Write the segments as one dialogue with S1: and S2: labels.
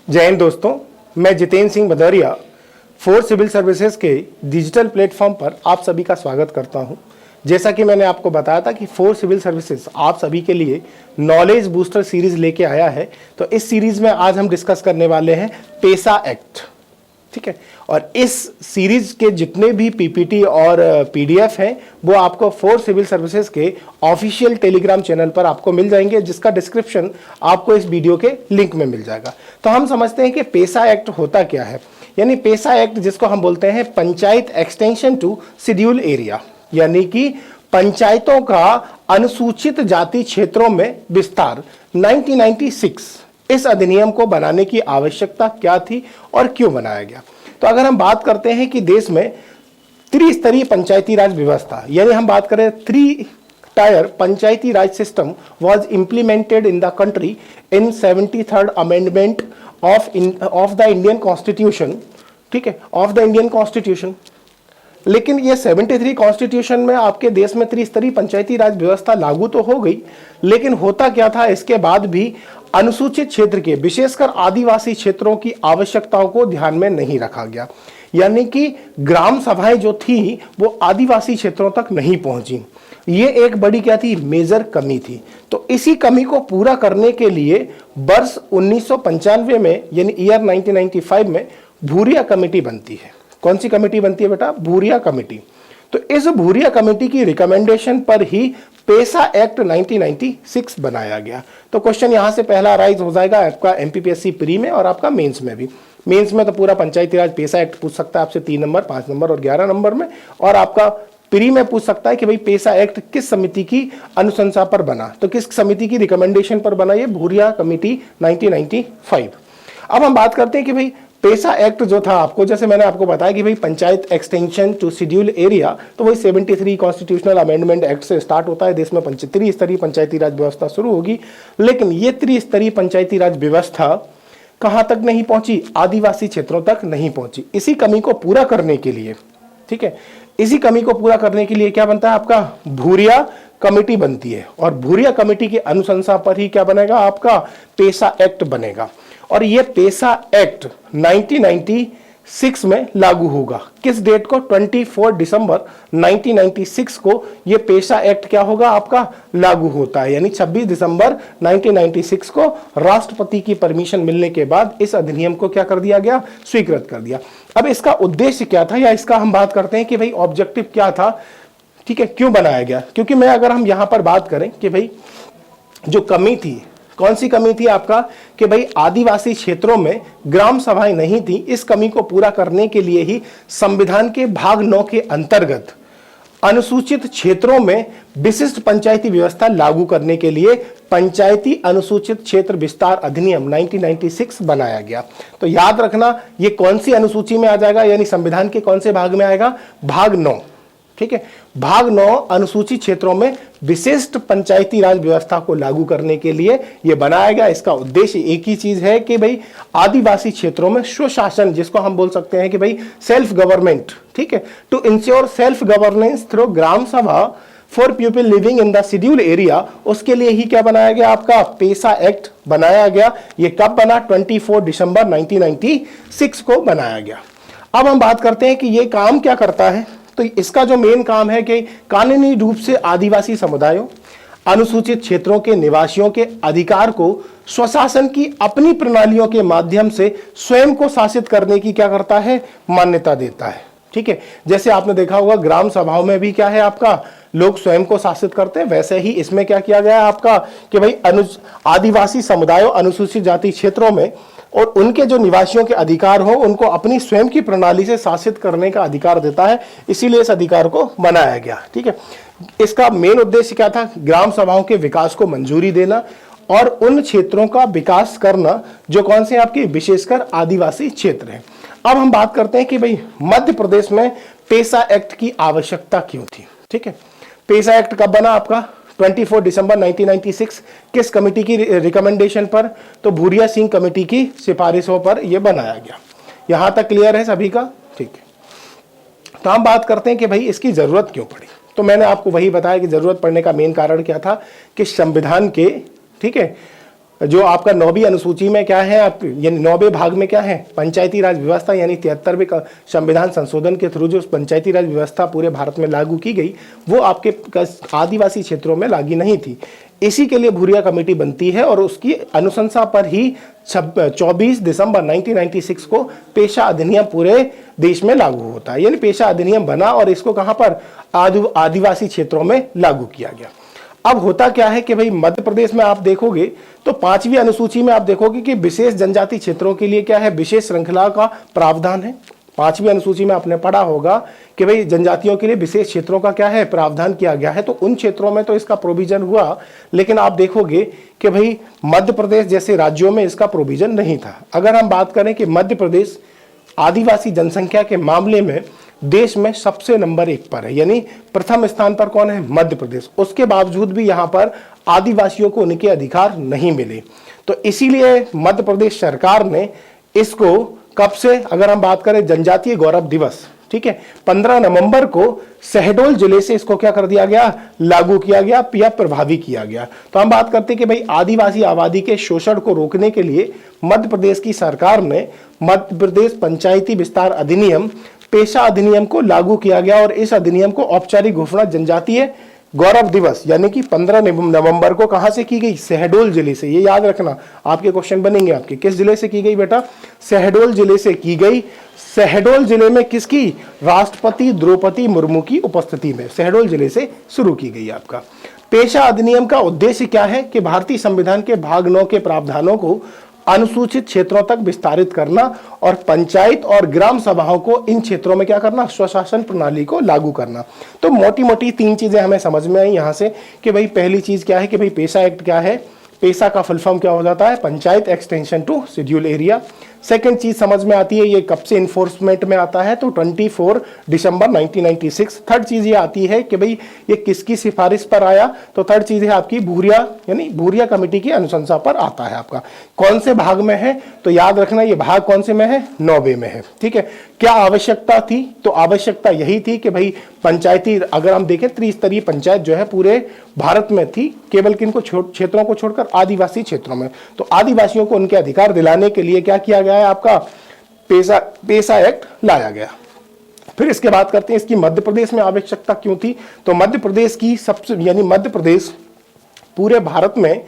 S1: जय हिंद दोस्तों, मैं Jitendra Singh Bhadauria force civil services के डिजिटल प्लेटफॉर्म पर आप सभी का स्वागत करता हूं। जैसा कि मैंने आपको बताया था कि फोर्स सिविल सर्विसेज आप सभी के लिए नॉलेज बूस्टर सीरीज लेके आया है। तो इस सीरीज में आज हम डिस्कस करने वाले हैं पेसा एक्ट, ठीक है। और इस सीरीज के जितने भी पीपीटी और पीडीएफ हैं वो आपको फोर्स सिविल सर्विसेज के ऑफिशियल टेलीग्राम चैनल पर आपको मिल जाएंगे, जिसका डिस्क्रिप्शन आपको इस वीडियो के लिंक में मिल जाएगा। तो हम समझते हैं कि पेसा एक्ट होता क्या है। यानी पेसा एक्ट, जिसको हम बोलते हैं panchayat extension to schedule area, यानी कि पंचायतों का अनुसूचित जाति क्षेत्रों में विस्तार 1996, इस अधिनियम को बनाने की आवश्यकता क्या थी और क्यों बनाया गया। तो अगर हम बात करते हैं कि देश में त्रिस्तरीय पंचायती राज व्यवस्था, यानी हम बात करें 3 tyre Panchayati Raj system was implemented in the country in 73rd amendment of the Indian constitution, ठीक है, ऑफ द इंडियन कॉन्स्टिट्यूशन। लेकिन ये 73 कॉन्स्टिट्यूशन में आपके देश में त्रिस्तरीय पंचायती राज व्यवस्था लागू तो हो गई, लेकिन होता क्या था, इसके बाद भी अनुसूचित क्षेत्र के विशेषकर आदिवासी क्षेत्रों की आवश्यकताओं को ध्यान में नहीं रखा गया। यानी कि ग्राम सभाएं जो थी वो आदिवासी क्षेत्रों तक नहीं पहुंची। ये एक बड़ी क्या थी, मेजर कमी थी। तो इसी कमी को पूरा करने के लिए वर्ष 1995 में, यानी ईयर 1995 में भूरिया कमेटी बनती है। कौन सी कमेटी बनती है बेटा? भूरिया कमेटी। तो इस भूरिया कमेटी की रिकमेंडेशन पर ही पेसा एक्ट 1996 बनाया गया। तो क्वेश्चन यहां से पहला राइज हो जाएगा आपका एमपीपीएससी प्री में और आपका मेंस में भी। मेंस में तो पूरा पंचायती राज पेसा एक्ट पूछ सकता है आपसे 3 नंबर, 5 नंबर और 11 नंबर में, और आपका प्री में पूछ सकता है कि भाई पेसा एक्ट किस समिति की अनुशंसा पर बना, तो किस समिति की रिकमेंडेशन पर बना, ये भूरिया कमेटी 1995। अब हम बात करते हैं कि भाई पेसा एक्ट जो था, आपको जैसे मैंने आपको बताया कि भाई panchayat extension to schedule area, तो वही 73 कॉन्स्टिट्यूशनल अमेंडमेंट एक्ट से स्टार्ट होता है। देश में त्रिस्तरीय पंचायती राज व्यवस्था शुरू होगी। लेकिन ये त्रिस्तरीय पंचायती राज व्यवस्था कहां तक नहीं पहुंची? आदिवासी क्षेत्रों तक नहीं पहुंची। इसी कमी को पूरा करने के लिए, ठीक है, इसी कमी को पूरा करने के लिए क्या बनता है आपका? भूरिया कमेटी बनती है। और भूरिया कमेटी की अनुशंसा पर ही क्या बनेगा? आपका पेसा एक्ट बनेगा। और ये पेसा एक्ट 1996 में लागू होगा। किस डेट को? 24 दिसंबर 1996 को ये पेसा एक्ट क्या होगा आपका? लागू होता है। यानी 26 दिसंबर 1996 को राष्ट्रपति की परमिशन मिलने के बाद इस अधिनियम को क्या कर दिया गया? स्वीकृत कर दिया। अब इसका उद्देश्य क्या था, या इसका हम बात करते हैं कि भाई ऑब्जेक्टिव क्या था, ठीक है, क्यों बनाया गया। क्योंकि मैं अगर हम यहां पर बात करें कि भाई जो कमी थी, कौन सी कमी थी आपका? कि भाई आदिवासी क्षेत्रों में ग्राम सभाएं नहीं थी। इस कमी को पूरा करने के लिए ही संविधान के भाग 9 के अंतर्गत अनुसूचित क्षेत्रों में विशिष्ट पंचायती व्यवस्था लागू करने के लिए पंचायती अनुसूचित क्षेत्र विस्तार अधिनियम 1996 बनाया गया। तो याद रखना, ये कौन सी अनुसूची में आ जाएगा, यानी संविधान के कौन से भाग में आएगा? भाग 9, ठीक है। भाग 9 अनुसूचित क्षेत्रों में विशिष्ट पंचायती राज व्यवस्था को लागू करने के लिए यह बनाया गया। इसका उद्देश्य एक ही चीज है कि भाई आदिवासी क्षेत्रों में स्वशासन, जिसको हम बोल सकते हैं कि भाई सेल्फ गवर्नमेंट, ठीक है, to ensure self governance through Gram Sabha for people living in the schedule area, उसके लिए ही क्या बनाया गया? आपका पेसा एक्ट बनाया गया। ये कब बना? 24 दिसंबर 1996 को बनाया गया। अब हम बात करते हैं कि ये काम क्या करता है। तो इसका जो मेन काम है कि कानूनी रूप से आदिवासी समुदायों, अनुसूचित क्षेत्रों के निवासियों के अधिकार को स्वशासन की अपनी प्रणालियों के माध्यम से स्वयं को शासित करने की क्या करता है? मान्यता देता है, ठीक है। जैसे आपने देखा होगा ग्राम सभाओं में भी क्या है आपका? लोग स्वयं को शासित करते हैं। वैसे ही इसमें क्या किया गया है आपका कि भाई आदिवासी समुदायों, अनुसूचित जाति क्षेत्रों में और उनके जो निवासियों के अधिकार हो, उनको अपनी स्वयं की प्रणाली से शासित करने का अधिकार देता है। इसीलिए इस अधिकार को बनाया गया, ठीक है। इसका मेन उद्देश्य क्या था? ग्राम सभाओं के विकास को मंजूरी देना और उन क्षेत्रों का विकास करना जो कौन से आपके विशेषकर आदिवासी क्षेत्र हैं। अब हम बात करते हैं कि भाई मध्य प्रदेश में पेसा एक्ट की आवश्यकता क्यों थी, ठीक है। पेसा एक्ट कब बना आपका? 24 दिसंबर 1996। किस कमेटी की रिकमेंडेशन पर? तो भूरिया सिंह कमेटी की सिफारिशों पर यह बनाया गया। यहां तक क्लियर है सभी का? ठीक है। तो हम बात करते हैं कि भाई इसकी जरूरत क्यों पड़ी। तो मैंने आपको वही बताया कि जरूरत पड़ने का मेन कारण क्या था कि संविधान के, ठीक है, जो आपका 9वीं अनुसूची में क्या है, आप यानी 9वें भाग में क्या है, पंचायती राज व्यवस्था, यानी 73वें संविधान संशोधन के थ्रू जो पंचायती राज व्यवस्था पूरे भारत में लागू की गई, वो आपके आदिवासी क्षेत्रों में लागू नहीं थी। इसी के लिए भूरिया कमेटी बनती है और उसकी अनुशंसा पर ही 24 दिसंबर 1996 को पेशा अधिनियम पूरे देश में लागू होता है। यानी पेशा अधिनियम बना और इसको कहां पर, आदिवासी क्षेत्रों में लागू किया गया। अब होता क्या है कि भाई मध्य प्रदेश में आप देखोगे तो 5वीं अनुसूची में आप देखोगे कि विशेष जनजाति क्षेत्रों के लिए क्या है, विशेष श्रृंखला का प्रावधान है। 5वीं अनुसूची में आपने पढ़ा होगा कि भाई जनजातियों के लिए विशेष क्षेत्रों का क्या है, प्रावधान किया गया है। तो उन क्षेत्रों में तो इसका प्रोविजन हुआ, लेकिन आप देखोगे कि भाई मध्य प्रदेश जैसे राज्यों में इसका प्रोविजन नहीं था। अगर हम बात करें कि मध्य प्रदेश आदिवासी जनसंख्या के मामले में देश में सबसे नंबर 1 पर है, यानी प्रथम स्थान पर कौन है, मध्य प्रदेश। उसके बावजूद भी यहाँ पर आदिवासियों को उनके अधिकार नहीं मिले। तो इसीलिए मध्य प्रदेश सरकार ने इसको कब से, अगर हम बात करें जनजातीय गौरव दिवस, ठीक है, 15 नवंबर को शहडोल जिले से इसको क्या कर दिया गया, लागू किया गया या प्रभावी किया गया। तो हम बात करते हैं कि भाई आदिवासी आबादी के शोषण को रोकने के लिए मध्य प्रदेश की सरकार ने मध्य प्रदेश पंचायती विस्तार अधिनियम, पेशा अधिनियम को लागू किया गया और इस अधिनियम को औपचारिक घोषणा जनजातीय गौरव दिवस यानी कि 15 नवंबर को कहां से की गई, शहडोल जिले से। ये याद रखना, आपके क्वेश्चन बनेंगे आपके, किस जिले से की गई बेटा, शहडोल जिले से की गई। शहडोल जिले में किसकी, राष्ट्रपति द्रौपदी मुर्मू की उपस्थिति में शहडोल जिले से शुरू की गई। आपका पेशा अधिनियम का उद्देश्य क्या है कि भारतीय संविधान के भाग 9 के प्रावधानों को अनुसूचित क्षेत्रों तक विस्तारित करना और पंचायत और ग्राम सभाओं को इन क्षेत्रों में क्या करना, स्वशासन प्रणाली को लागू करना। तो मोटी मोटी 3 चीजें हमें समझ में आई यहां से कि भाई पहली चीज क्या है कि भाई पेशा एक्ट क्या है, पेशा का फुल फॉर्म क्या हो जाता है, panchayat extension to schedule area. Second चीज समझ में आती है ये कब से इन्फोर्समेंट में आता है, तो 24 दिसंबर 1996। थर्ड चीज ये आती है कि भाई ये किसकी सिफारिश पर आया, तो थर्ड चीज है आपकी भूरिया, यानी भूरिया कमेटी की अनुशंसा पर आता है। आपका कौन से भाग में है, तो याद रखना ये भाग कौन से में है, 9वें में है। ठीक है, क्या आवश्यकता थी, तो आवश्यकता यही थी कि भाई पंचायती, अगर हम देखें त्रिस्तरीय पंचायत जो है पूरे भारत में थी, केवल किनको क्षेत्रों को छोड़कर आदिवासी क्षेत्रों में। तो आदिवासियों को उनके अधिकार दिलाने के लिए क्या किया गया है, आपका पेशा एक्ट लाया गया। फिर इसके बात करते हैं इसकी मध्य प्रदेश में आवश्यकता क्यों थी। तो मध्य प्रदेश की सबसे, यानी मध्य प्रदेश पूरे भारत में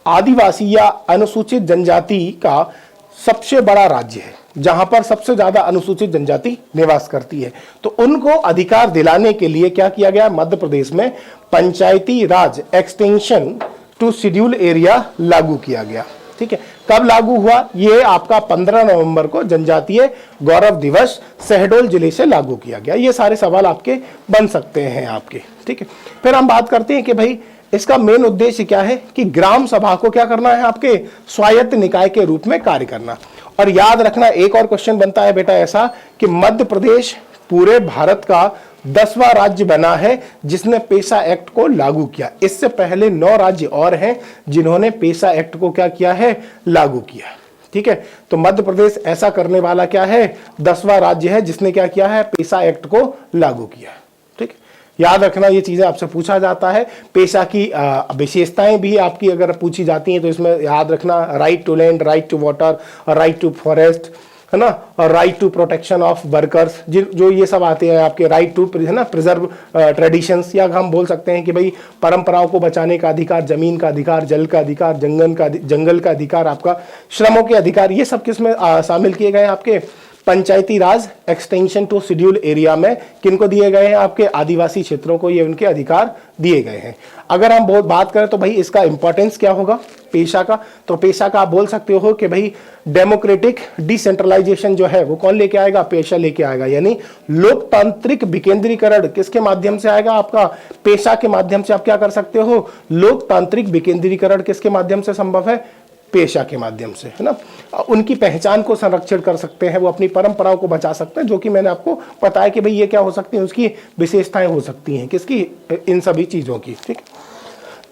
S1: आदिवासी या अनुसूचित जनजाति का सबसे बड़ा राज्य है, जहां पर सबसे ज्यादा अनुसूचित जनजाति निवास करती है। तो उनको अधिकार दिलाने के लिए क्या किया गया, मध्य प्रदेश में पंचायती राज एक्सटेंशन टू शेड्यूल एरिया लागू किया गया। ठीक है, कब लागू हुआ, ये आपका 15 नवंबर को जनजातीय गौरव दिवस शहडोल जिले से लागू किया गया। ये सारे सवाल आपके बन सकते हैं आपके। ठीक है, फिर हम बात करते हैं कि भाई इसका मेन उद्देश्य क्या है कि ग्राम सभा को क्या करना है, आपके स्वायत्त निकाय के रूप में कार्य करना। और याद रखना एक और क्वेश्चन बनता है बेटा ऐसा कि मध्य प्रदेश पूरे भारत का 10वां राज्य बना है जिसने पेशा एक्ट को लागू किया। इससे पहले 9 राज्य और हैं जिन्होंने पेशा एक्ट को क्या किया है, लागू किया। ठीक है, तो मध्य प्रदेश ऐसा करने वाला क्या है, 10वां राज्य है जिसने क्या किया है, पेशा एक्ट को लागू किया। ठीक, याद रखना ये चीजें आपसे पूछा जाता है। पेशा की विशेषताएं भी आपकी अगर पूछी जाती हैं तो इसमें याद रखना right to land, right to water, right to forest, है ना, और right to protection of workers, जो ये सब आते हैं आपके, राइट टू, है ना, प्रिजर्व ट्रेडिशंस, या हम बोल सकते हैं कि भाई परंपराओं को बचाने का अधिकार, जमीन का अधिकार, जल का अधिकार, जंगल का अधिकार, आपका श्रमों के अधिकार, ये सब किसमें शामिल किए गए हैं, आपके पंचायती राज एक्सटेंशन टू शेड्यूल एरिया में किनको दिए गए हैं, आपके आदिवासी क्षेत्रों को ये उनके अधिकार दिए गए हैं। अगर हम बहुत बात करें तो भाई इसका इंपॉर्टेंस क्या होगा पेशा का, तो पेशा का आप बोल सकते हो कि भाई डेमोक्रेटिक डिसेंट्रलाइजेशन जो है वो कौन लेके आएगा, पेशा लेके आएगा। यानी लोकतांत्रिक विकेंद्रीकरण किसके माध्यम से आएगा, आपका पेशा के माध्यम से। आप क्या कर सकते हो, लोकतांत्रिक विकेंद्रीकरण किसके माध्यम से संभव है, पेशा के माध्यम से, है ना। उनकी पहचान को संरक्षण कर सकते हैं, वो अपनी परंपराओं को बचा सकते हैं, जो कि मैंने आपको बताया कि भाई ये क्या हो सकती है, उसकी विशेषताएं हो सकती हैं, किसकी, इन सभी चीजों की। ठीक,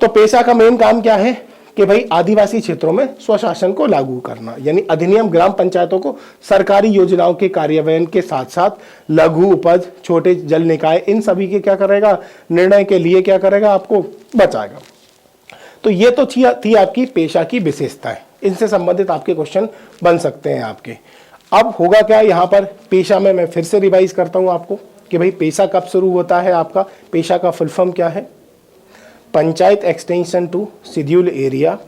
S1: तो पेशा का मेन काम क्या है कि भाई आदिवासी क्षेत्रों में स्वशासन को लागू करना। यानी अधिनियम ग्राम पंचायतों को सरकारी योजनाओं के कार्यान्वयन के साथ साथ लघु उपज, छोटे जल निकाय, इन सभी के क्या करेगा, निर्णय के लिए क्या करेगा, आपको बचाएगा। तो ये तो थी आपकी पेशा की विशेषताएं, इनसे संबंधित आपके क्वेश्चन बन सकते हैं आपके। अब होगा क्या यहाँ पर पेशा में, मैं फिर से रिवाइज करता हूँ आपको कि भाई पेशा कब शुरू होता है आपका। पेशा का फुल फॉर्म क्या है? Panchayat extension to schedule area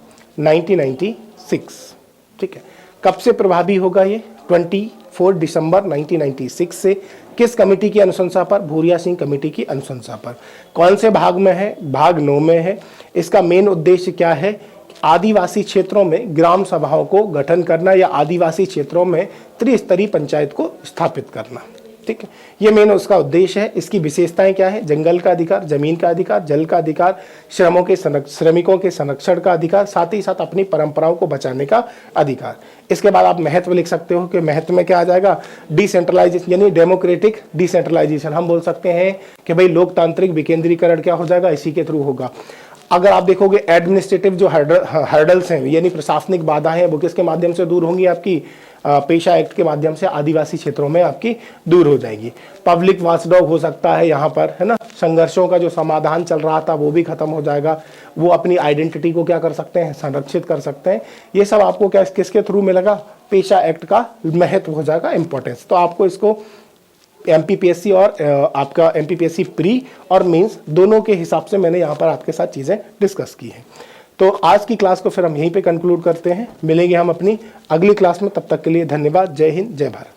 S1: 1996। ठीक है, कब से प्रभावी होगा ये? 24 दिसंबर 1996 से। किस कमेटी की अनुशंसा पर? भूरिया सिंह कमेटी की अनुशंसा पर। कौन से भाग में है? भाग 9 में है। इसका मेन उद्देश्य क्या है? आदिवासी क्षेत्रों में ग्राम सभाओं को गठन करना या आदिवासी क्षेत्रों में त्रिस्तरीय पंचायत को स्थापित करना। ठीक है, ये मेन उसका उद्देश्य है। इसकी विशेषताएं क्या है? जंगल का अधिकार, जमीन का अधिकार, जल का अधिकार, श्रमिकों के संरक्षण का अधिकार, साथ ही साथ अपनी परंपराओं को बचाने का अधिकार। इसके बाद आप महत्व लिख सकते हो कि महत्व में क्या आ जाएगा? डिसेंट्रलाइजेशन यानी डेमोक्रेटिक डिसेंट्रलाइजेशन। हम बोल सकते हैं कि भाई लोकतांत्रिक विकेंद्रीकरण क्या हो जाएगा? इसी के थ्रू होगा। अगर आप देखोगे एडमिनिस्ट्रेटिव जो हर्डल्स हैं यानी प्रशासनिक बाधाएं हैं, वो किसके माध्यम से दूर होंगी? आपकी पेशा एक्ट के माध्यम से आदिवासी क्षेत्रों में आपकी दूर हो जाएगी। पब्लिक वॉचडॉग हो सकता है यहाँ पर, है ना। संघर्षों का जो समाधान चल रहा था वो भी खत्म हो जाएगा। वो अपनी आइडेंटिटी को क्या कर सकते हैं? संरक्षित कर सकते हैं। ये सब आपको क्या किसके थ्रू मिलेगा? पेशा एक्ट का महत्व हो जाएगा, इंपॉर्टेंस। तो आपको इसको एमपीपीएससी और आपका एमपीपीएससी प्री और मेंस दोनों के हिसाब से मैंने यहाँ पर आपके साथ चीज़ें डिस्कस की हैं। तो आज की क्लास को फिर हम यहीं पे कंक्लूड करते हैं। मिलेंगे हम अपनी अगली क्लास में, तब तक के लिए धन्यवाद। जय हिंद, जय भारत।